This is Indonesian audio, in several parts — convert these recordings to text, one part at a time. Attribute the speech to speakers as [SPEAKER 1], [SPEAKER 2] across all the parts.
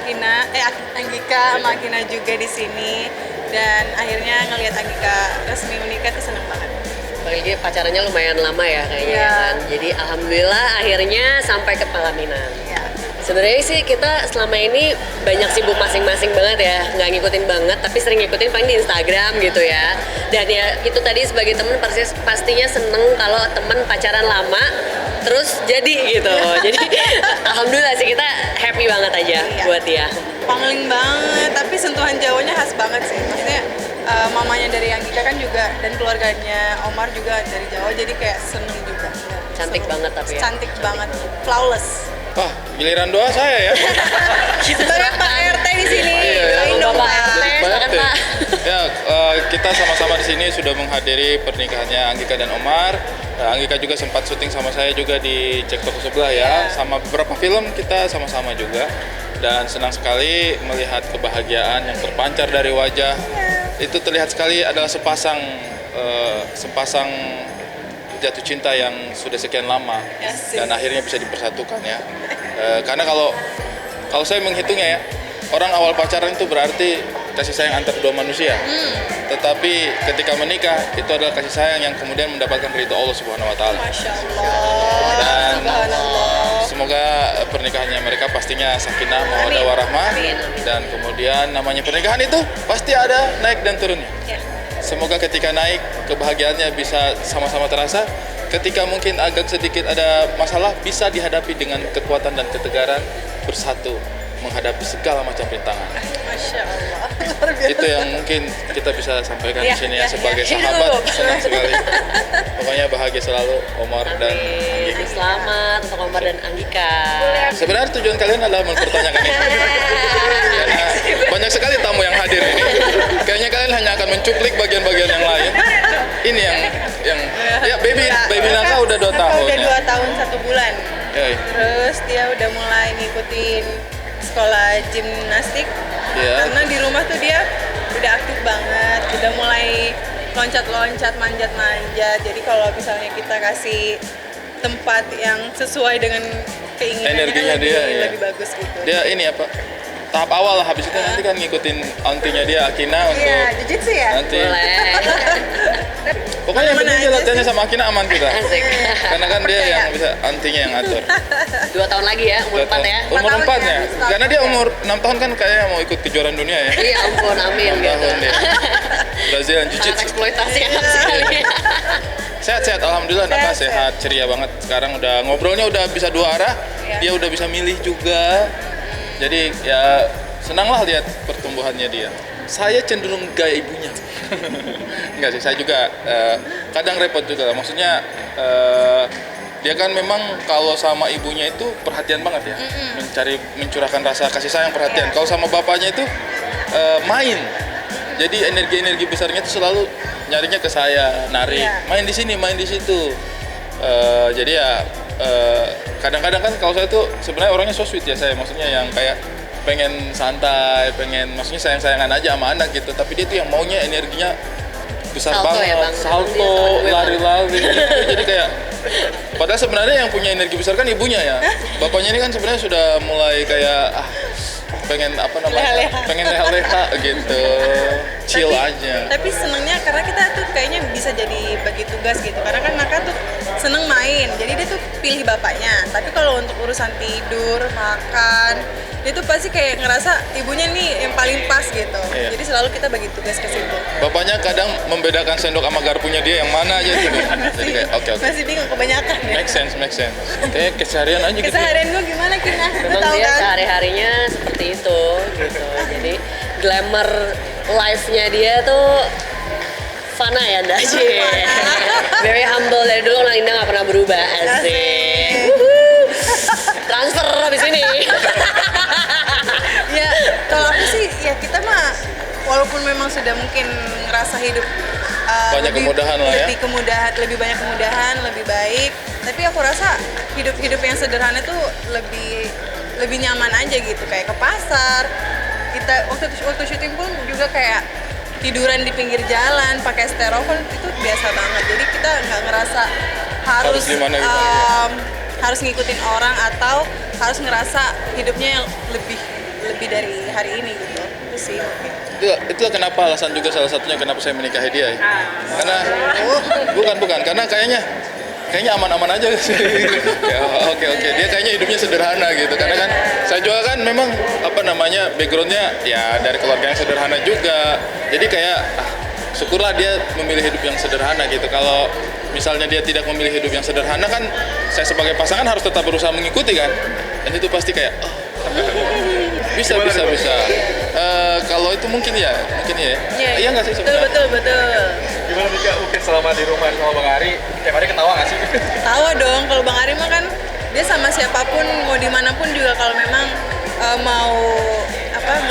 [SPEAKER 1] Anggika sama Akina juga di sini, dan akhirnya ngelihat Anggika resmi menikah tuh seneng banget.
[SPEAKER 2] Apalagi pacarannya lumayan lama ya kayaknya
[SPEAKER 1] Iya.
[SPEAKER 2] kan. Jadi alhamdulillah akhirnya sampai ke pelaminan.
[SPEAKER 1] Ya.
[SPEAKER 2] Sebenarnya sih kita selama ini banyak sibuk masing-masing banget ya, nggak ngikutin banget, tapi sering ngikutin paling di Instagram gitu ya. Dan ya itu tadi sebagai temen pastinya seneng kalau temen pacaran lama terus jadi gitu. Jadi alhamdulillah sih kita happy banget aja
[SPEAKER 1] Iya.
[SPEAKER 2] buat dia.
[SPEAKER 1] Pangling banget, tapi sentuhan Jawanya khas banget sih. Maksudnya mamanya dari Anggika kan juga, dan keluarganya Omar juga dari Jawa, jadi kayak seneng juga.
[SPEAKER 2] Cantik banget tapi ya.
[SPEAKER 1] Cantik banget, flawless.
[SPEAKER 3] Wah, giliran doa saya ya.
[SPEAKER 1] Sebagai Pak RT di sini,
[SPEAKER 3] Iya,
[SPEAKER 1] doain dong
[SPEAKER 2] Bapak
[SPEAKER 1] Pak.
[SPEAKER 2] RT.
[SPEAKER 3] Banget
[SPEAKER 2] Pak.
[SPEAKER 3] ya. Ya, kita sama-sama di sini sudah menghadiri pernikahannya Anggika dan Omar. Anggika juga sempat syuting sama saya juga di Cek Toko Sebelah ya. Sama beberapa film kita sama-sama juga. Dan senang sekali melihat kebahagiaan yang terpancar dari wajah. Itu terlihat sekali adalah sepasang jatuh cinta yang sudah sekian lama
[SPEAKER 1] Asik.
[SPEAKER 3] dan akhirnya bisa dipersatukan ya. Karena kalau saya menghitungnya ya, orang awal pacaran itu berarti kasih sayang antar dua manusia. Tetapi ketika menikah itu adalah kasih sayang yang kemudian mendapatkan ridho Allah Subhanahu wa taala.
[SPEAKER 1] Masya Allah.
[SPEAKER 3] Dan
[SPEAKER 1] Subhanallah.
[SPEAKER 3] semoga pernikahannya mereka pastinya sakinah mawaddah warahmah,
[SPEAKER 2] Amin, amin.
[SPEAKER 3] dan kemudian namanya pernikahan itu pasti ada naik dan turunnya.
[SPEAKER 1] Ya.
[SPEAKER 3] Semoga ketika naik kebahagiaannya bisa sama-sama terasa. Ketika mungkin agak sedikit ada masalah bisa dihadapi dengan kekuatan dan ketegaran, bersatu menghadapi segala macam rintangan.
[SPEAKER 1] Masya Allah. Luar biasa.
[SPEAKER 3] Itu yang mungkin kita bisa sampaikan
[SPEAKER 1] Iya,
[SPEAKER 3] di sini
[SPEAKER 1] iya,
[SPEAKER 3] ya sebagai
[SPEAKER 1] iya.
[SPEAKER 3] sahabat.
[SPEAKER 1] Hidup.
[SPEAKER 3] Senang sekali. Pokoknya bahagia selalu Omar dan
[SPEAKER 2] Amin.
[SPEAKER 3] Anggika.
[SPEAKER 2] Selamat untuk Omar dan Anggika.
[SPEAKER 3] Sebenarnya tujuan kalian adalah mempertanyakan ini. Karena banyak sekali tamu yang hadir ini. Kayaknya kalian hanya akan mencuplik bagian-bagian yang lain. Ini yang ya baby Naka udah 2 tahun
[SPEAKER 1] Udah
[SPEAKER 3] ya.
[SPEAKER 1] 2 tahun 1 bulan.
[SPEAKER 3] Ya,
[SPEAKER 1] Terus dia udah mulai ngikutin sekolah gimnastik.
[SPEAKER 3] Iya.
[SPEAKER 1] Karena di rumah tuh dia udah aktif banget, udah mulai loncat-loncat, manjat-manjat. Jadi kalau misalnya kita kasih tempat yang sesuai dengan keinginannya,
[SPEAKER 3] Energinya
[SPEAKER 1] lebih,
[SPEAKER 3] dia, iya.
[SPEAKER 1] lebih bagus gitu.
[SPEAKER 3] Dia ini apa? Tahap awal lah, habis itu nanti kan ngikutin auntinya dia Akina untuk
[SPEAKER 1] Iya, jujitsu ya.
[SPEAKER 3] nanti.
[SPEAKER 2] Boleh.
[SPEAKER 3] Pokoknya yang
[SPEAKER 1] Mana
[SPEAKER 3] penting dia
[SPEAKER 1] aja
[SPEAKER 3] latihannya
[SPEAKER 1] sih.
[SPEAKER 3] sama Akina aman kita.
[SPEAKER 2] Asik.
[SPEAKER 3] Karena kan dia
[SPEAKER 1] Percaya.
[SPEAKER 3] yang bisa antinya yang atur.
[SPEAKER 2] 2 tahun lagi ya, umur 4 ya.
[SPEAKER 3] Umur
[SPEAKER 1] 4
[SPEAKER 3] 4
[SPEAKER 1] tahun
[SPEAKER 3] ya.
[SPEAKER 1] ya.
[SPEAKER 3] Karena dia umur 6 tahun kan kayaknya mau ikut kejuaraan dunia ya.
[SPEAKER 2] Iya ampun, amin
[SPEAKER 3] 6
[SPEAKER 2] gitu.
[SPEAKER 3] tahun dia. Brazilian
[SPEAKER 2] Sangat
[SPEAKER 3] Jiu-Jitsu.
[SPEAKER 2] eksploitasi anak sekali.
[SPEAKER 3] Sehat-sehat, alhamdulillah Naka
[SPEAKER 1] Sehat,
[SPEAKER 3] sehat, ceria banget. Sekarang udah ngobrolnya udah bisa 2 arah.
[SPEAKER 1] Iya.
[SPEAKER 3] Dia udah bisa milih juga. Jadi ya senanglah lihat pertumbuhannya dia. Saya cenderung gaya ibunya. Enggak sih, saya juga kadang repot juga. Maksudnya dia kan memang kalau sama ibunya itu perhatian banget ya. Mencurahkan rasa kasih sayang, perhatian.
[SPEAKER 1] Iya.
[SPEAKER 3] Kalau sama bapaknya itu main. Jadi energi-energi besarnya itu selalu nyarinya ke saya, narik.
[SPEAKER 1] Iya.
[SPEAKER 3] Main di sini, main di situ. Jadi ya kadang-kadang kan kalau saya tuh sebenarnya orangnya so sweet ya saya. Maksudnya yang kayak pengen santai, pengen maksudnya sayang-sayangan aja sama anak gitu. Tapi dia tuh yang maunya energinya besar
[SPEAKER 2] Salto
[SPEAKER 3] banget,
[SPEAKER 2] ya, Bang?
[SPEAKER 3] salto,
[SPEAKER 2] Dia salto
[SPEAKER 3] lari-lari gitu. Jadi kayak padahal sebenarnya yang punya energi besar kan ibunya ya. Bapaknya ini kan sebenarnya sudah mulai kayak pengen apa namanya?
[SPEAKER 1] Leha-leha.
[SPEAKER 3] Pengen leha-leha gitu. Chill aja.
[SPEAKER 1] Tapi senengnya karena kita tuh kayaknya bisa jadi bagi tugas gitu. Karena kan Naka tuh seneng main, jadi dia tuh pilih bapaknya. Tapi kalau untuk urusan tidur, makan, dia tuh pasti kayak ngerasa ibunya nih yang paling pas gitu.
[SPEAKER 3] Iya.
[SPEAKER 1] Jadi selalu kita bagi tugas ke situ.
[SPEAKER 3] Bapaknya kadang membedakan sendok sama garpunya dia yang mana aja gitu. Jadi kayak oke.
[SPEAKER 1] Masih bingung kebanyakan ya.
[SPEAKER 3] Make sense. Kayak keseharian aja gitu.
[SPEAKER 1] Keseharian gue gimana Kina? Lu
[SPEAKER 2] Memang
[SPEAKER 1] tahu
[SPEAKER 2] dia
[SPEAKER 1] kan?
[SPEAKER 2] sehari-harinya seperti itu gitu. Jadi glamour life-nya dia tuh fana ya Nda. Very humble, dari dulu orang Indah gak pernah berubah. Asik. Wuhu. Transfer habis ini.
[SPEAKER 1] Ya, kalau aku sih ya kita mah walaupun memang sudah mungkin ngerasa hidup
[SPEAKER 3] Banyak kemudahan lah ya.
[SPEAKER 1] lebih banyak kemudahan, lebih baik. Tapi aku rasa hidup yang sederhana tuh lebih nyaman aja gitu. Kayak ke pasar, kita waktu syuting pun juga kayak tiduran di pinggir jalan pakai styrofoam itu biasa banget. Jadi kita nggak ngerasa harus
[SPEAKER 3] Harus gimana gitu, ya.
[SPEAKER 1] harus ngikutin orang atau harus ngerasa hidupnya yang lebih dari hari ini gitu. Itu sih mungkin.
[SPEAKER 3] Itulah kenapa alasan juga salah satunya kenapa saya menikahi dia ya. Karena bukan karena kayaknya aman-aman aja sih. Ya, oke dia kayaknya hidupnya sederhana gitu. Karena kan saya juga kan memang backgroundnya ya dari keluarga yang sederhana juga. Jadi kayak syukurlah dia memilih hidup yang sederhana gitu. Kalau misalnya dia tidak memilih hidup yang sederhana kan saya sebagai pasangan harus tetap berusaha mengikuti kan. Dan itu pasti kayak bisa. Kalau itu mungkin ya. Iya nggak sih sebenarnya?
[SPEAKER 1] Betul.
[SPEAKER 4] Gimana Mika mungkin selama di rumah sama Bang Ari, tiap hari ketawa nggak sih?
[SPEAKER 1] Tawa dong, kalau Bang Ari mah kan dia sama siapapun mau dimanapun juga kalau memang mau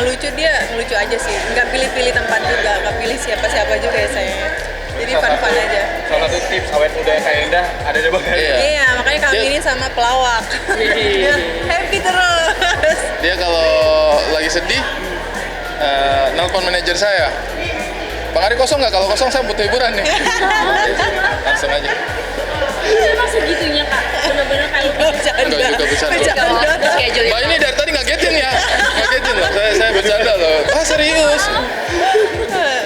[SPEAKER 1] ngelucu dia ngelucu aja sih, nggak pilih-pilih tempat juga, nggak pilih siapa-siapa juga ya saya. Jadi fun-fun aja.
[SPEAKER 4] Salah satu tips awet muda yang kayak Indah ada di Bang Ari.
[SPEAKER 1] Iya, makanya kami ini sama pelawak. Happy terus.
[SPEAKER 3] Dia kalau lagi sedih nelpon manajer saya. Bang Ari kosong nggak? Kalau kosong saya butuh hiburan nih. Langsung aja.
[SPEAKER 2] Emang segitunya Kak? Bener-bener kayak
[SPEAKER 3] Enggak juga bercanda. Mbak ini dari tadi ngagetin ya? Ngagetin loh, saya bercanda loh. Serius?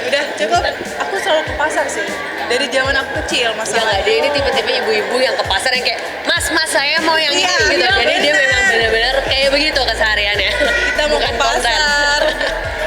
[SPEAKER 1] Udah cukup. Aku selalu ke pasar sih. Dari zaman aku kecil masalahnya.
[SPEAKER 2] Dia ini tipe-tipe ibu-ibu yang ke pasar yang kayak mas saya mau yang ini gitu.
[SPEAKER 1] Iya,
[SPEAKER 2] Jadi dia
[SPEAKER 1] bener.
[SPEAKER 2] memang benar-benar kayak begitu kesehariannya.
[SPEAKER 1] Kita mau ke
[SPEAKER 2] Bukan konten.
[SPEAKER 1] pasar.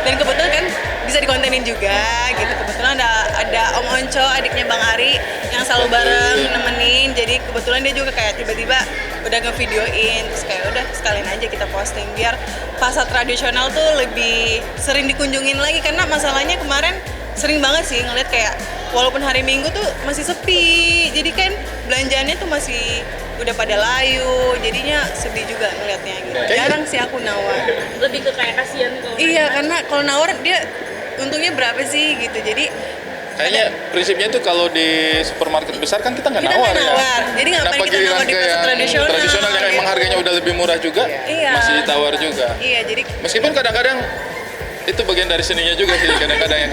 [SPEAKER 1] Dan kebetulan kan bisa dikontenin juga gitu. Kebetulan ada Om Onco, adiknya Bang Ari yang selalu bareng nemenin. Jadi kebetulan dia juga kayak tiba-tiba udah ngevideoin, terus kayak udah sekalian aja kita posting biar pasar tradisional tuh lebih sering dikunjungin lagi, karena masalahnya kemarin sering banget sih ngeliat kayak walaupun hari Minggu tuh masih sepi, jadi kan belanjaannya tuh masih udah pada layu, jadinya sedih juga ngeliatnya gitu. Jarang sih aku nawar.
[SPEAKER 2] Lebih ke kayak kasihan kalau
[SPEAKER 1] Iya, karena kalau nawar dia untungnya berapa sih gitu. Jadi
[SPEAKER 3] Kayaknya prinsipnya tuh kalau di supermarket besar kan kita nggak
[SPEAKER 1] Kita
[SPEAKER 3] nawar
[SPEAKER 1] nggak
[SPEAKER 3] ya.
[SPEAKER 1] nawar. Jadi ngapain kita
[SPEAKER 3] giliran
[SPEAKER 1] nawar di
[SPEAKER 3] ke
[SPEAKER 1] pasar
[SPEAKER 3] yang
[SPEAKER 1] tradisional
[SPEAKER 3] yang emang
[SPEAKER 1] gitu.
[SPEAKER 3] harganya udah lebih murah juga
[SPEAKER 1] Iya.
[SPEAKER 3] masih ditawar juga.
[SPEAKER 1] iya, jadi
[SPEAKER 3] Meskipun kadang-kadang itu bagian dari seninya juga sih kadang-kadang yang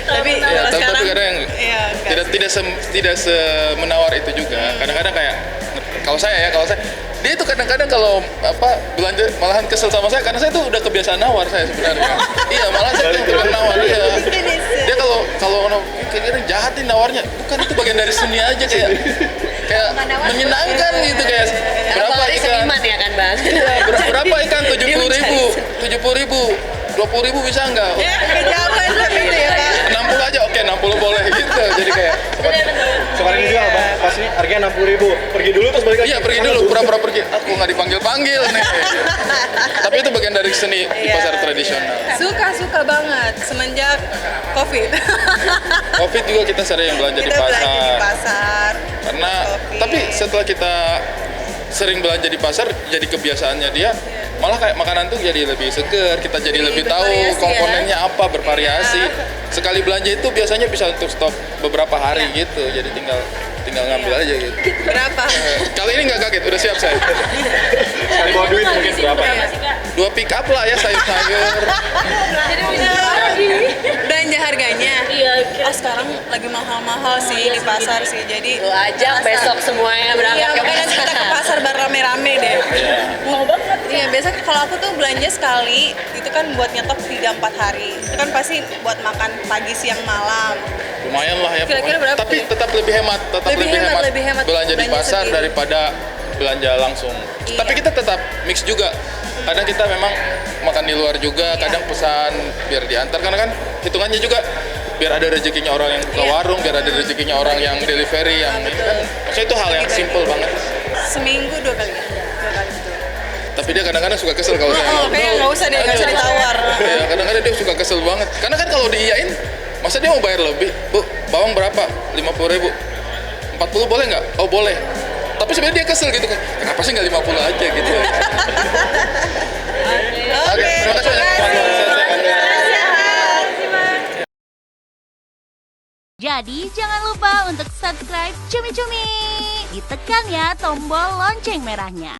[SPEAKER 1] tapi
[SPEAKER 3] ya,
[SPEAKER 1] kalau
[SPEAKER 3] tapi
[SPEAKER 1] sekarang
[SPEAKER 3] kadang
[SPEAKER 1] iya, enggak
[SPEAKER 3] tidak semenawar itu juga. Kadang-kadang kayak kalau saya dia itu kadang-kadang kalau belanja malahan kesel sama saya karena saya tuh udah kebiasaan nawar saya sebenarnya. Iya, malah saya tuh tukang nawar iya. Dia kalau kayaknya jahat nih nawarnya, bukan itu bagian dari seni aja kayak menyenangkan gitu kayak berapa
[SPEAKER 2] Bang Ari
[SPEAKER 3] ikan?
[SPEAKER 2] seniman ya kan Bang?
[SPEAKER 3] Iya, berapa ikan 70.000 20.000 bisa nggak?
[SPEAKER 1] ya kejaman tapi itu ya Pak.
[SPEAKER 3] 60 aja, oke 60 boleh gitu. Jadi kayak
[SPEAKER 4] Kemarin juga Bang, pas ini harganya 60.000. Pergi dulu terus balik lagi.
[SPEAKER 3] iya pergi dulu, pura-pura pergi. Aku nggak dipanggil-panggil nih. Tapi itu bagian dari seni di
[SPEAKER 1] Iya.
[SPEAKER 3] pasar tradisional.
[SPEAKER 1] Suka banget semenjak COVID.
[SPEAKER 3] Covid juga kita sering belanja di
[SPEAKER 1] Kita belanja di
[SPEAKER 3] pasar.
[SPEAKER 1] pasar.
[SPEAKER 3] Karena
[SPEAKER 1] Covid.
[SPEAKER 3] tapi setelah kita sering belanja di pasar, jadi kebiasaannya dia malah kayak makanan tuh jadi lebih seger, kita jadi lebih tahu
[SPEAKER 1] bervariasi ya.
[SPEAKER 3] komponennya apa, bervariasi. Sekali belanja itu biasanya bisa untuk stok beberapa hari
[SPEAKER 1] Iya.
[SPEAKER 3] gitu. Jadi tinggal ngambil aja gitu.
[SPEAKER 1] Berapa?
[SPEAKER 3] Kali ini nggak kaget, udah siap saya.
[SPEAKER 4] Sekali bawa duit mungkin berapa?
[SPEAKER 3] 2 pick up lah ya sayur-sayur.
[SPEAKER 1] Belanja harganya?
[SPEAKER 2] Iya.
[SPEAKER 1] Sekarang lagi mahal-mahal sih di pasar sih. Jadi
[SPEAKER 2] Lu ajak besok semuanya berangkat
[SPEAKER 1] Iya,
[SPEAKER 2] ke
[SPEAKER 1] makanya nanti kita ke pasar bareng rame-rame deh. Mau banget. Iya, biasanya kalau aku tuh belanja sekali, itu kan buat nyetok 3-4 hari. Itu kan pasti buat makan pagi, siang, malam.
[SPEAKER 3] Lumayan lah ya.
[SPEAKER 1] Kira-kira
[SPEAKER 3] pokoknya.
[SPEAKER 1] berapa
[SPEAKER 3] Tapi
[SPEAKER 1] tuh?
[SPEAKER 3] tetap lebih hemat,
[SPEAKER 1] Lebih hemat
[SPEAKER 3] belanja di
[SPEAKER 1] belanja
[SPEAKER 3] pasar
[SPEAKER 1] sendiri.
[SPEAKER 3] daripada belanja langsung.
[SPEAKER 1] Iya.
[SPEAKER 3] Tapi kita tetap mix juga. Kadang kita memang makan di luar juga,
[SPEAKER 1] Iya.
[SPEAKER 3] kadang pesan biar diantar karena kan hitungannya juga biar ada rezekinya orang yang buka
[SPEAKER 1] Iya.
[SPEAKER 3] warung, biar ada rezekinya orang yang delivery yang ini kan. Maksudnya itu hal yang simple banget.
[SPEAKER 1] Seminggu 2 kali ya? 2 kali gitu.
[SPEAKER 3] Tapi dia kadang-kadang suka kesel kalau saya.
[SPEAKER 1] Kayaknya nggak usah deh, nggak usah ditawar.
[SPEAKER 3] Ya, kadang-kadang dia suka kesel banget. Karena kan kalau diiyain, masa dia mau bayar lebih? Bu, bawang berapa? 50.000. 40 boleh nggak? Oh boleh. Tapi sebenarnya dia kesel gitu kan. Kenapa sih nggak 50 aja gitu? Oke, terima kasih banyak.
[SPEAKER 5] Jadi jangan lupa untuk subscribe Cumi Cumi. Ditekan ya tombol lonceng merahnya.